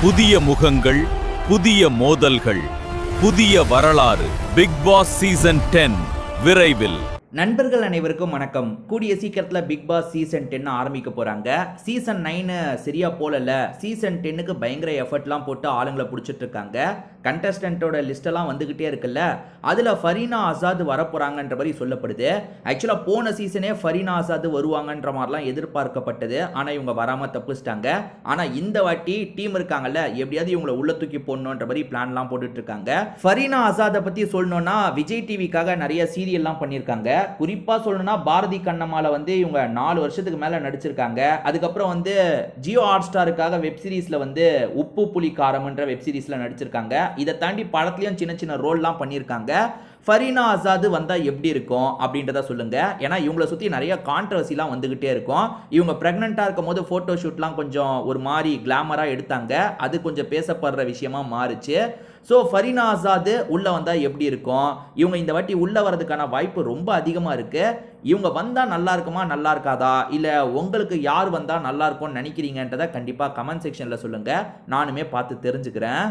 புதிய முகங்கள், புதிய மோதல்கள், புதிய வரலாறு. பிக் பாஸ் சீசன் 10 விரைவில். நண்பர்கள் அனைவருக்கும் வணக்கம். கூடிய சீக்கிரத்தில் பிக் பாஸ் சீசன் 10 ஆரம்பிக்க போகிறாங்க. சீசன் 9 சரியாக போகல. சீசன் 10க்கு பயங்கர எஃபர்ட்லாம் போட்டு ஆளுங்களை பிடிச்சிட்டு இருக்காங்க. கண்டஸ்டன்ட்டோட லிஸ்டெல்லாம் வந்துக்கிட்டே இருக்குல்ல, அதில் ஃபரீனா ஆசாத் வரப்போகிறாங்கன்ற மாதிரி சொல்லப்படுது. ஆக்சுவலாக போன சீசனே ஃபரீனா ஆசாத் வருவாங்கன்ற மாதிரிலாம் எதிர்பார்க்கப்பட்டது. ஆனால் இவங்க வராமல் தப்பிச்சிட்டாங்க. ஆனால் இந்த வாட்டி டீம் இருக்காங்கல்ல, எப்படியாவது இவங்களை உள்ள தூக்கி போடணுன்ற மாதிரி பிளான்லாம் போட்டுட்டு இருக்காங்க. ஃபரீனா ஆசாத்தை பற்றி சொல்லணும்னா விஜய் டிவிக்காக நிறைய சீரியல்லாம் பண்ணியிருக்காங்க. குறிப்பா சொல்லணும்னா பாரதி கண்ணம்மால வந்து இவங்க 4 வருஷத்துக்கு மேல நடிச்சிருக்காங்க. அதுக்கப்புறம் வந்து ஜியோ ஹாட் ஸ்டாருக்காக வெப் சீரிஸ்ல வந்து உப்பு புளி காரம்ன்ற வெப் சீரிஸ்ல நடிச்சிருக்காங்க. இதை தாண்டி படத்துலயும் சின்ன சின்ன ரோல்லாம் பண்ணியிருக்காங்க. ஃபரீனா ஆசாத் வந்தா எப்படி இருக்கும் அப்படின்றத சொல்லுங்க. ஏன்னா இவங்களை சுற்றி நிறைய கான்ட்ரவர்சிலாம் வந்துகிட்டே இருக்கும். இவங்க பிரெக்னெண்ட்டாக இருக்கும் போது ஃபோட்டோ ஷூட்லாம் கொஞ்சம் ஒரு மாதிரி கிளாமராக எடுத்தாங்க. அது கொஞ்சம் பேசப்படுற விஷயமா மாறுச்சு. ஸோ ஃபரீனா ஆசாத் உள்ளே வந்தால் எப்படி இருக்கும்? இவங்க இந்த வாட்டி உள்ளே வரதுக்கான வாய்ப்பு ரொம்ப அதிகமாக இருக்குது. இவங்க வந்தால் நல்லா இருக்குமா, நல்லா இருக்காதா, இல்லை உங்களுக்கு யார் வந்தால் நல்லா இருக்கும்னு நினைக்கிறீங்கன்றதை கண்டிப்பாக கமெண்ட் செக்ஷனில் சொல்லுங்கள். நானுமே பார்த்து தெரிஞ்சுக்கிறேன்.